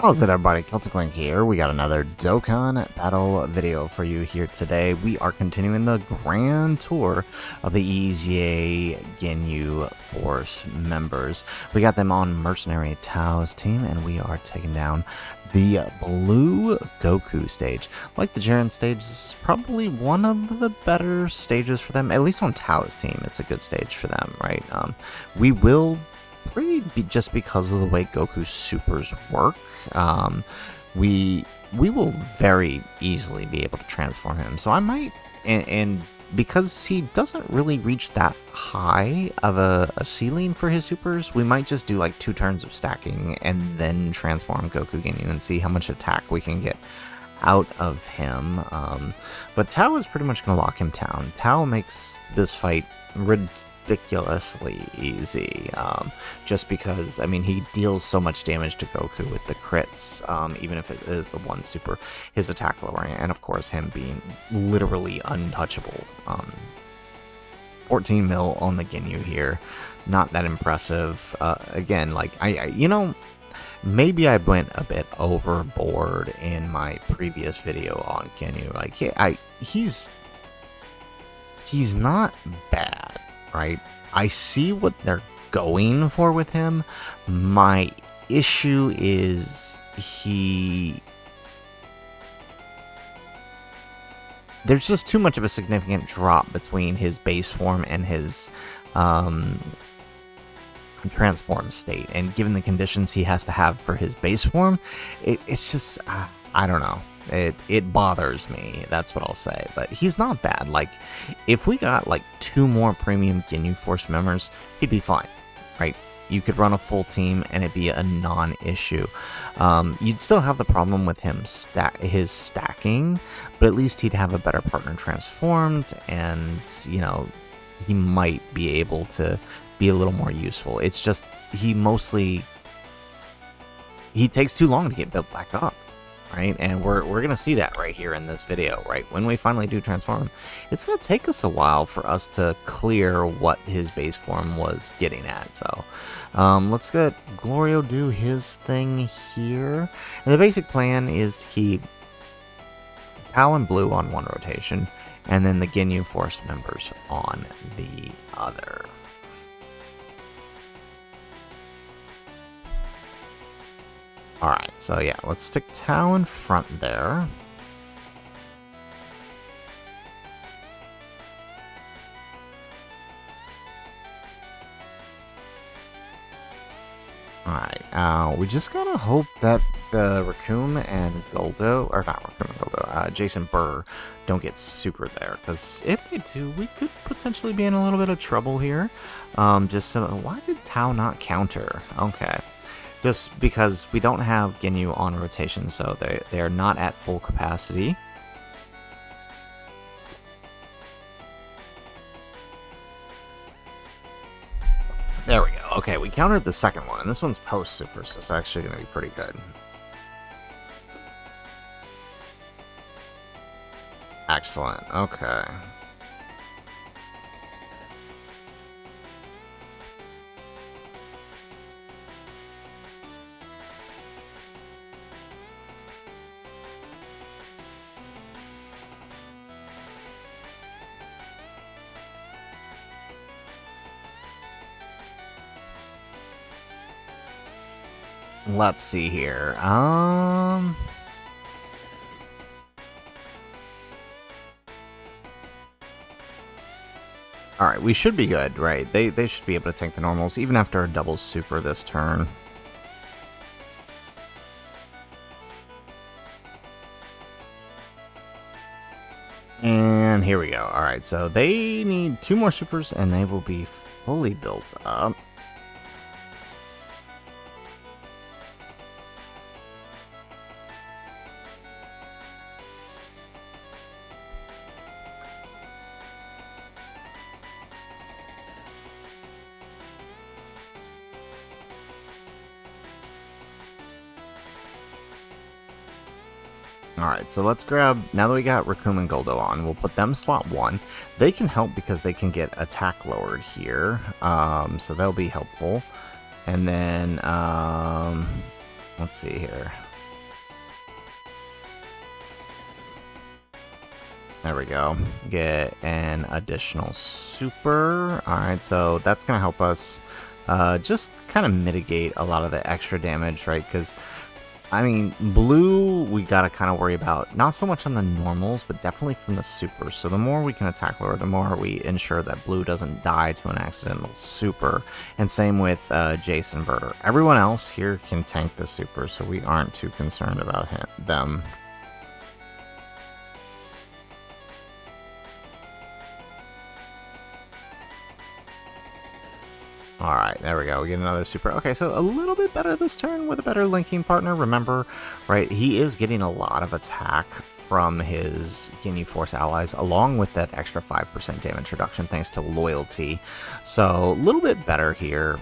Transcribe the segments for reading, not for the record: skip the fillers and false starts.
How's it, everybody? Celtic Link here. We got another Dokkan battle video for you here today. We are continuing the grand tour of the EZA Ginyu Force members. We got them on Mercenary Taos team, and we are taking down the Blue Goku stage. Like the Jiren stage, this is probably one of the better stages for them. At least on Taos team, it's a good stage for them, right? We will just because of the way Goku's supers work, we will very easily be able to transform him. So I might, and because he doesn't really reach that high of a ceiling for his supers, we might just do like 2 turns of stacking and then transform Goku Ginyu and see how much attack we can get out of him. But Tao is pretty much going to lock him down. Tao makes this fight ridiculously easy, just because, I mean, he deals so much damage to Goku with the crits, even if it is the one super, his attack lowering, and of course him being literally untouchable. 14 mil on the Ginyu here, not that impressive. Again, like, maybe I went a bit overboard in my previous video on Ginyu. Like, he's not bad, right? I see what they're going for with him. My issue is there's just too much of a significant drop between his base form and his transform state, and given the conditions he has to have for his base form, it's just I don't know. It bothers me, that's what I'll say. But he's not bad. Like, if we got like 2 more premium Ginyu Force members, he'd be fine, right? You could run a full team and it'd be a non-issue. You'd still have the problem with him his stacking, but at least he'd have a better partner transformed, and you know, he might be able to be a little more useful. It's just he takes too long to get built back up. Right, and we're gonna see that right here in this video, right? When we finally do transform him, it's gonna take us a while for us to clear what his base form was getting at. So let's get Glorio do his thing here. And the basic plan is to keep Tao and Blue on one rotation, and then the Ginyu Force members on the other. Alright, so yeah, let's stick Tao in front there. Alright, we just gotta hope that the Raccoon and Goldo, or not Raccoon and Goldo, Jason Burr don't get super there, because if they do, we could potentially be in a little bit of trouble here. Why did Tao not counter? Okay. Just because we don't have Ginyu on rotation, so they are not at full capacity. There we go. Okay, we countered the second one, and this one's post-super, so it's actually going to be pretty good. Excellent. Okay. Let's see here. Alright, we should be good, right? They should be able to tank the normals, even after a double super this turn. And here we go. Alright, so they need 2 more supers, and they will be fully built up. Alright, so let's grab, now that we got Raccoon and Goldo on, we'll put them slot 1. They can help because they can get attack lowered here, so they'll be helpful. And then, let's see here. There we go. Get an additional super. Alright, so that's going to help us just kind of mitigate a lot of the extra damage, right? Because, I mean, blue, we got to kind of worry about not so much on the normals, but definitely from the supers. So the more we can attack lower, the more we ensure that blue doesn't die to an accidental super. And same with Jason Birder. Everyone else here can tank the super, so we aren't too concerned about them. Alright, there we go. We get another super. Okay, so a little bit better this turn with a better linking partner. Remember, right, he is getting a lot of attack from his Ginyu Force allies, along with that extra 5% damage reduction thanks to loyalty. So, a little bit better here.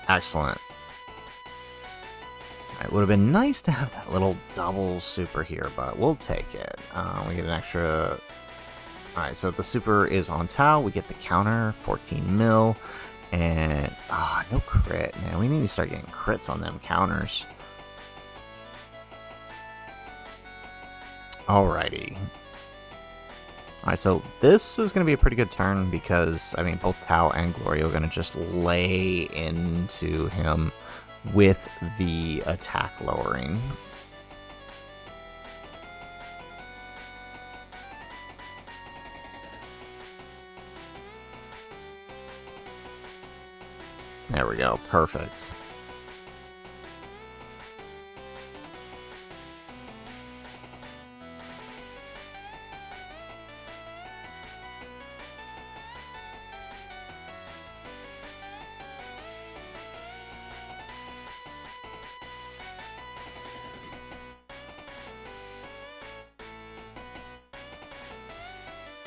Excellent. It would have been nice to have that little double super here, but we'll take it. We get an extra... Alright, so the super is on Tao. We get the counter, 14 mil. And, no crit, man. We need to start getting crits on them counters. Alrighty. Alright, so this is going to be a pretty good turn because, I mean, both Tao and Gloria are going to just lay into him with the attack lowering. There we go. Perfect.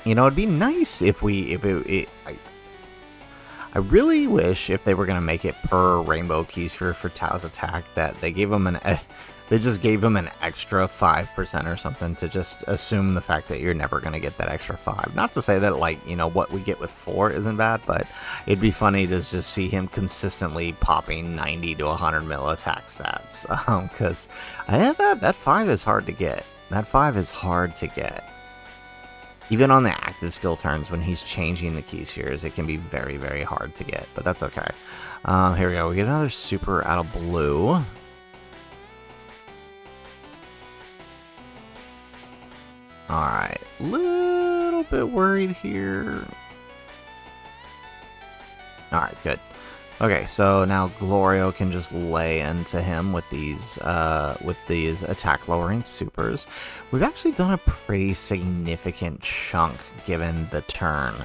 You know, it'd be nice if I really wish if they were going to make it per rainbow keysphere for Tao's attack that they gave him they just gave him an extra 5% or something to just assume the fact that you're never going to get that extra 5. Not to say that, like, you know, what we get with 4 isn't bad, but it'd be funny to just see him consistently popping 90 to 100 mil attack stats. Because that 5 is hard to get. That 5 is hard to get. Even on the active skill turns, when he's changing the key spheres, it can be very, very hard to get, but that's okay. Here we go. We get another super out of blue. Alright, little bit worried here. Alright, good. Okay, so now Glorio can just lay into him with these attack lowering supers. We've actually done a pretty significant chunk given the turn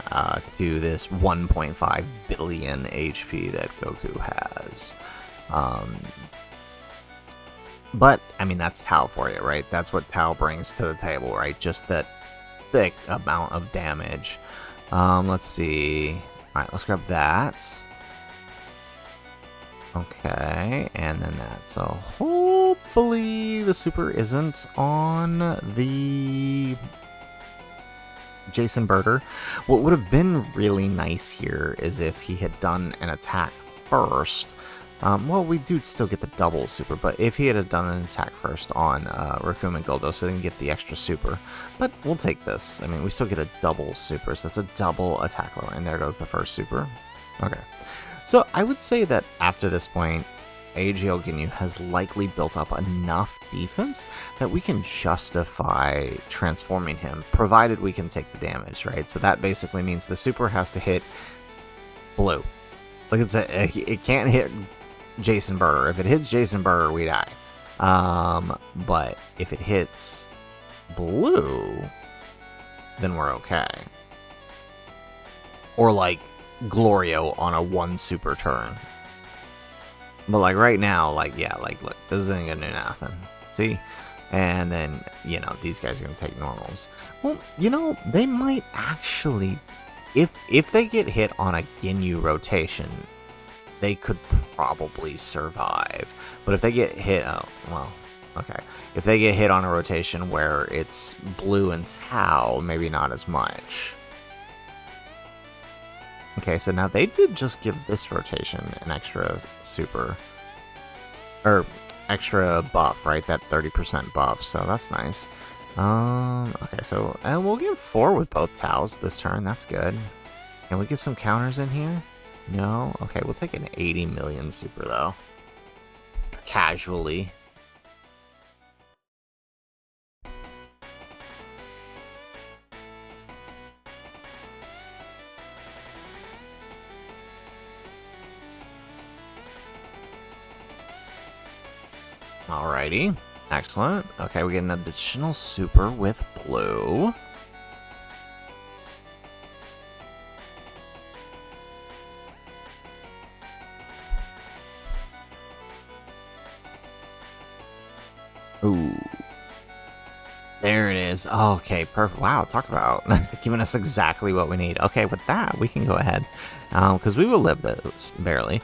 to this 1.5 billion HP that Goku has. But, I mean, that's Tao for you, right? That's what Tao brings to the table, right? Just that thick amount of damage. Let's see. Alright, let's grab that. Okay, and then that. So hopefully the super isn't on the Jason Birder. What would have been really nice here is if he had done an attack first. Well, we do still get the double super, but if he had done an attack first on Raccoon and Goldo, so they can get the extra super. But we'll take this. I mean, we still get a double super, so it's a double attack lower, and there goes the first super. Okay. So I would say that after this point, AGL Ginyu has likely built up enough defense that we can justify transforming him, provided we can take the damage, right? So that basically means the super has to hit blue. Like it's it can't hit Jason Birder. If it hits Jason Birder, we die. But if it hits blue, then we're okay. Or like Glorio on a 1 super turn. But like right now, like, yeah, like look, this isn't gonna do nothing. See? And then, you know, these guys are gonna take normals. Well, you know, they might actually, if they get hit on a Ginyu rotation, they could probably survive. But if they get hit, oh, well, okay. If they get hit on a rotation where it's blue and Tao, maybe not as much. Okay, so now they did just give this rotation an extra super. Or, extra buff, right? That 30% buff, so that's nice. Okay, so and we'll get 4 with both Taos this turn. That's good. Can we get some counters in here? No? Okay, we'll take an 80 million super, though. Casually. Alrighty. Excellent. Okay, we get an additional super with blue. Ooh. There it is. Okay, perfect. Wow, talk about giving us exactly what we need. Okay, with that, we can go ahead. Because we will live this, barely.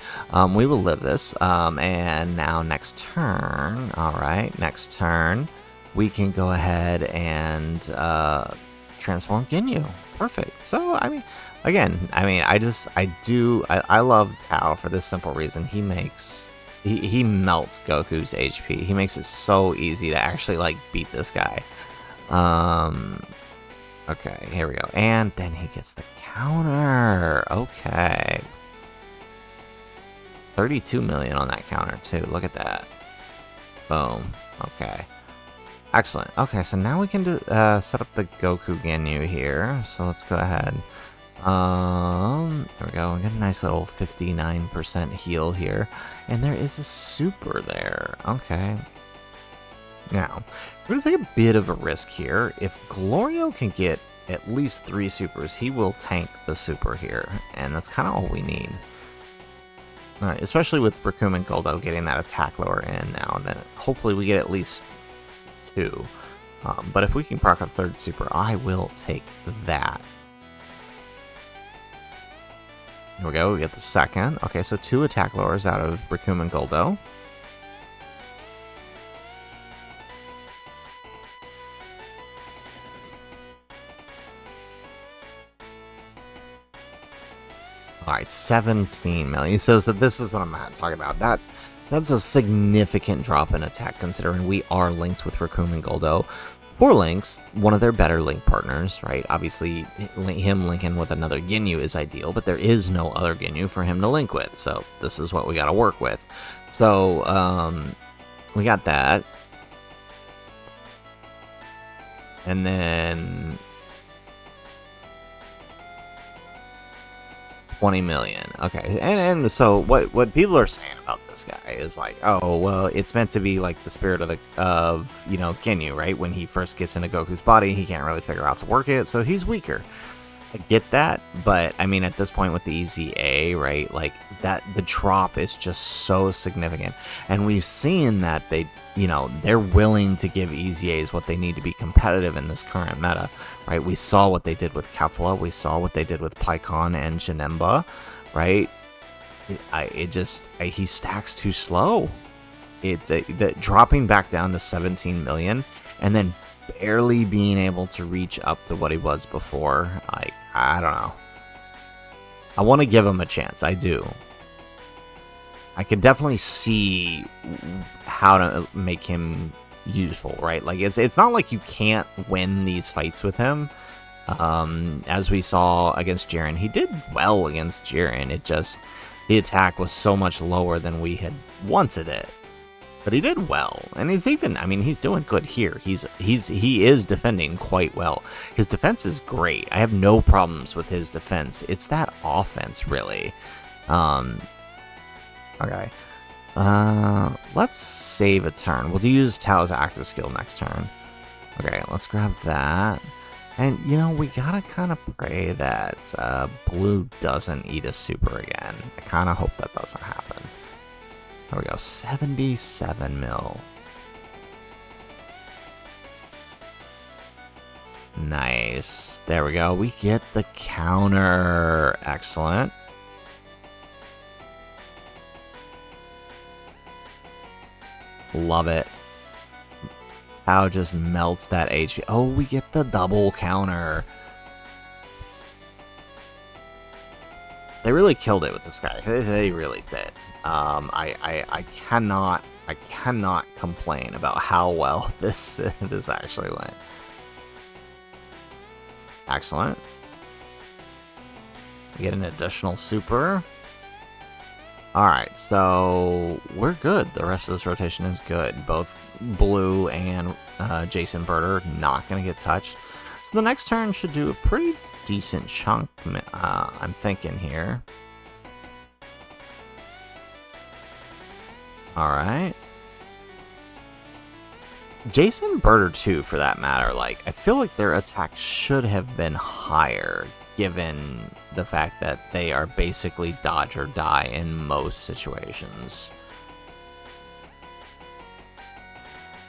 We will live this. And now next turn, alright, next turn, we can go ahead and transform Ginyu. Perfect. So, I mean, again, I love Tao for this simple reason. He makes... He melts Goku's HP. He makes it so easy to actually, like, beat this guy. Okay, here we go. And then he gets the counter. Okay. 32 million on that counter, too. Look at that. Boom. Okay. Excellent. Okay, so now we can do, set up the Goku Ginyu here. So let's go ahead. There we go. We got a nice little 59% heal here. And there is a super there. Okay. Now, we're going to take a bit of a risk here. If Glorio can get at least 3 supers, he will tank the super here. And that's kind of all we need. Alright, especially with Recoome and Goldo getting that attack lower in now. Then hopefully we get at least 2. But if we can proc a 3rd super, I will take that. Here we go, we get the 2nd. Okay, so 2 attack lowers out of Recoome and Goldo. Alright, 17 million. So this is what I'm talking about. That's a significant drop in attack considering we are linked with Recoome and Goldo. For links, one of their better link partners, right? Obviously, him linking with another Ginyu is ideal, but there is no other Ginyu for him to link with, so this is what we got to work with. So, we got that. And then 20 million. Okay, and so what people are saying about this guy is like, oh well, it's meant to be like the spirit of Ginyu, right? When he first gets into Goku's body, he can't really figure out to work it, so he's weaker. I get that, but I mean, at this point with the EZA, right, like that, the drop is just so significant, and we've seen that they're willing to give EZAs what they need to be competitive in this current meta, right? We saw what they did with Kefla, we saw what they did with Paikon and Janemba, right? He stacks too slow. Dropping back down to 17 million, and then barely being able to reach up to what he was before. I don't know. I want to give him a chance. I do. I can definitely see how to make him useful, right? Like it's not like you can't win these fights with him. As we saw against Jiren, he did well against Jiren. It just the attack was so much lower than we had wanted it. But he did well, and he's doing good here. He is defending quite well. His defense is great. I have no problems with his defense. It's that offense, really. Okay. Let's save a turn. We'll use Tao's active skill next turn. Okay, let's grab that. And, we gotta kind of pray that Blue doesn't eat a super again. I kind of hope that doesn't happen. There we go, 77 mil. Nice. There we go. We get the counter. Excellent. Love it. Tao just melts that HP. Oh, we get the double counter. They really killed it with this guy. They really did. I cannot I cannot complain about how well this actually went. Excellent. We get an additional super. Alright, so we're good. The rest of this rotation is good. Both Blue and Jason Birder not going to get touched. So the next turn should do a pretty decent chunk, I'm thinking here. Alright. Jason Birder too, for that matter, like, I feel like their attack should have been higher, given the fact that they are basically dodge or die in most situations.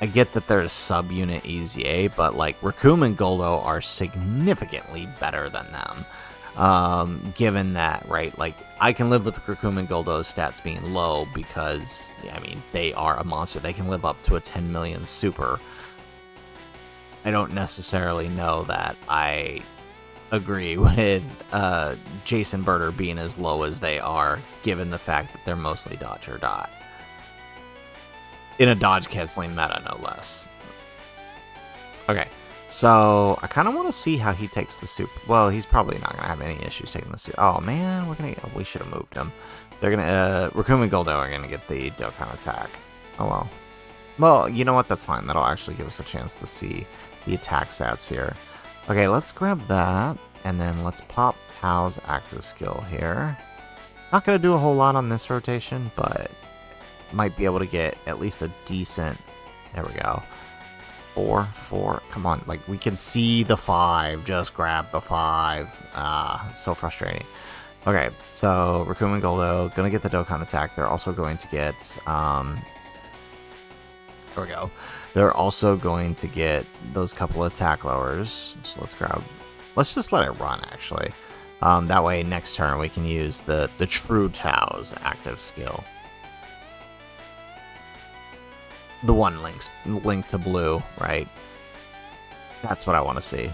I get that there's sub-unit EZA, but like Raccoon and Goldo are significantly better than them. Given that, right, like, I can live with Raccoon and Goldo's stats being low because, I mean, they are a monster. They can live up to a 10 million super. I don't necessarily know that I agree with Jason Birder being as low as they are, given the fact that they're mostly dodge or die. In a dodge-canceling meta, no less. Okay. So, I kind of want to see how he takes the super. Well, he's probably not going to have any issues taking the super. Oh, man, we should have moved him. They're going to, Raccoon and Goldo are going to get the Dokkan attack. Oh, well. Well, you know what? That's fine. That'll actually give us a chance to see the attack stats here. Okay, let's grab that, and then let's pop Tao's active skill here. Not going to do a whole lot on this rotation, but might be able to get at least a decent, there we go. 4, come on, like, we can see the 5, just grab the 5. So frustrating. Okay, so Raccoon and Goldo gonna get the Dokkan attack. They're also going to get, there we go. They're also going to get those couple attack lowers. So let's just let it run, actually. That way next turn we can use the true Tao's active skill. The one linked to Blue, right? That's what I want to see.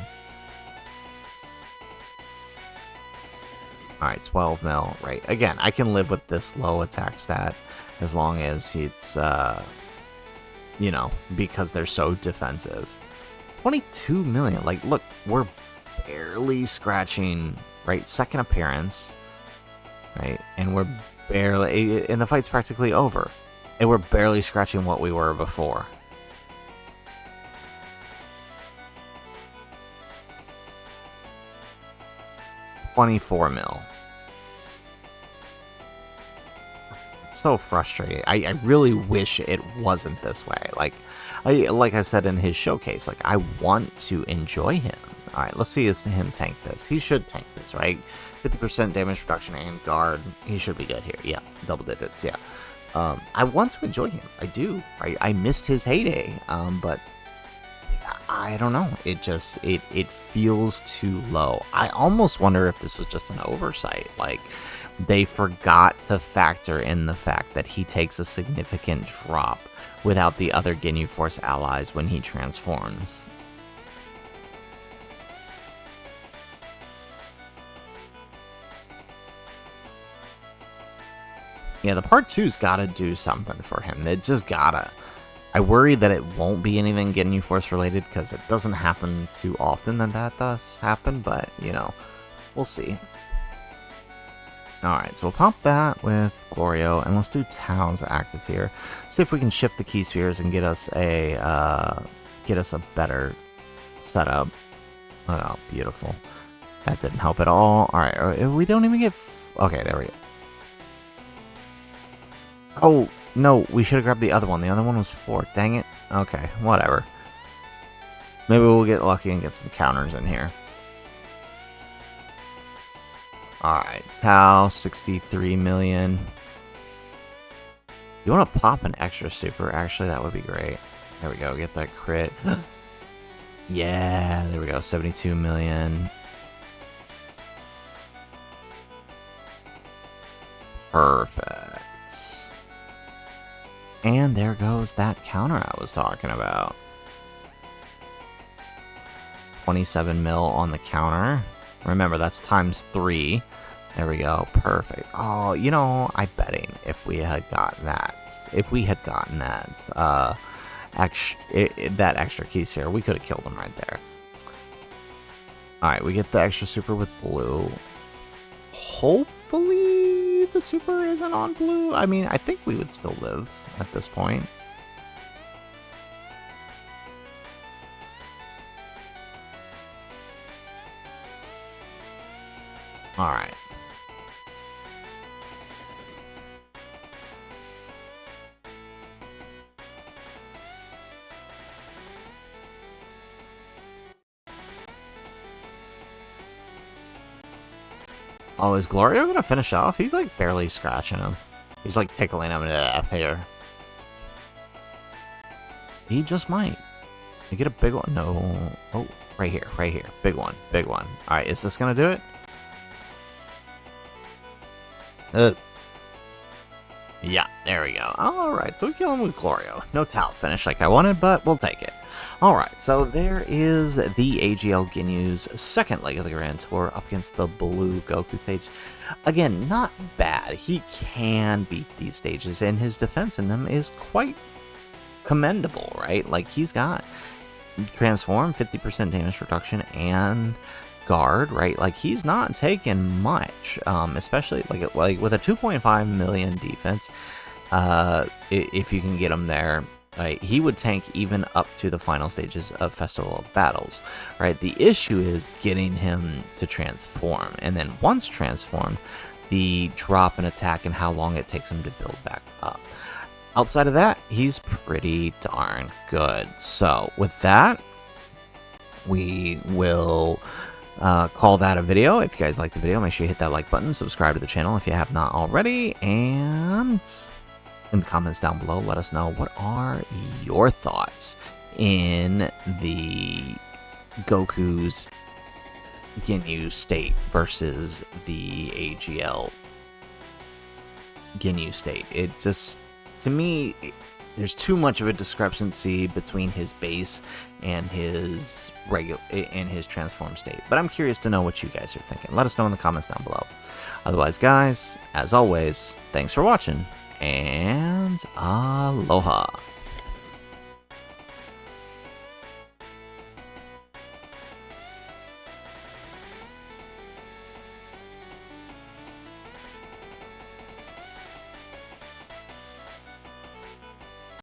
Alright, 12 mil, right. Again, I can live with this low attack stat as long as it's, you know, because they're so defensive. 22 million, like, look, we're barely scratching, right? Second appearance, right? And we're barely, and the fight's practically over. And we're barely scratching what we were before. $24 mil. It's so frustrating. I really wish it wasn't this way. Like I said in his showcase, like, I want to enjoy him. Alright, let's see him tank this. He should tank this, right? 50% damage reduction and guard. He should be good here. Yeah, double digits, yeah. I want to enjoy him. I do. I missed his heyday, but I don't know. It feels too low. I almost wonder if this was just an oversight. Like, they forgot to factor in the fact that he takes a significant drop without the other Ginyu Force allies when he transforms. Yeah, the part 2's gotta do something for him. It just gotta. I worry that it won't be anything Ginyu Force related, because it doesn't happen too often that does happen, but, you know, we'll see. Alright, so we'll pop that with Glorio, and let's do Tao's active here. See if we can shift the key spheres and get us a better setup. Oh, beautiful. That didn't help at all. Alright, we don't even get... Okay, there we go. Oh, no, we should have grabbed the other one. The other one was 4. Dang it. Okay, whatever. Maybe we'll get lucky and get some counters in here. Alright, Tao, 63 million. You want to pop an extra super? Actually, that would be great. There we go, get that crit. Yeah, there we go, 72 million. Perfect. And there goes that counter I was talking about. 27 mil on the counter. Remember, that's times 3. There we go. Perfect. Oh, you know, I'm betting if we had gotten that, that extra key sphere, we could have killed him right there. Alright, we get the extra super with blue. Hopefully the super isn't on blue. I mean, I think we would still live at this point. Alright. Oh, is Glorio gonna finish off? He's like barely scratching him. He's like tickling him to death here. He just might. You get a big one? No. Oh, right here, right here. Big one, big one. Alright, is this gonna do it? Yeah, there we go. Alright, so we kill him with Glorio. No Tao finish like I wanted, but we'll take it. Alright, so there is the AGL Ginyu's second leg of the Grand Tour up against the Blue Goku stage. Again, not bad. He can beat these stages, and his defense in them is quite commendable, right? Like, he's got Transform, 50% damage reduction, and Guard, right? Like, he's not taking much, especially like with a 2.5 million defense. If you can get him there, right, he would tank even up to the final stages of Festival of Battles, right? The issue is getting him to transform, and then once transformed, the drop in attack and how long it takes him to build back up. Outside of that, he's pretty darn good. So with that, we will call that a video. If you guys like the video, make sure you hit that like button, subscribe to the channel if you have not already, and in the comments down below, let us know what are your thoughts in the Goku's Ginyu state versus the AGL Ginyu state. It just, to me, there's too much of a discrepancy between his base and his transform state. But I'm curious to know what you guys are thinking. Let us know in the comments down below. Otherwise, guys, as always, thanks for watching, and aloha.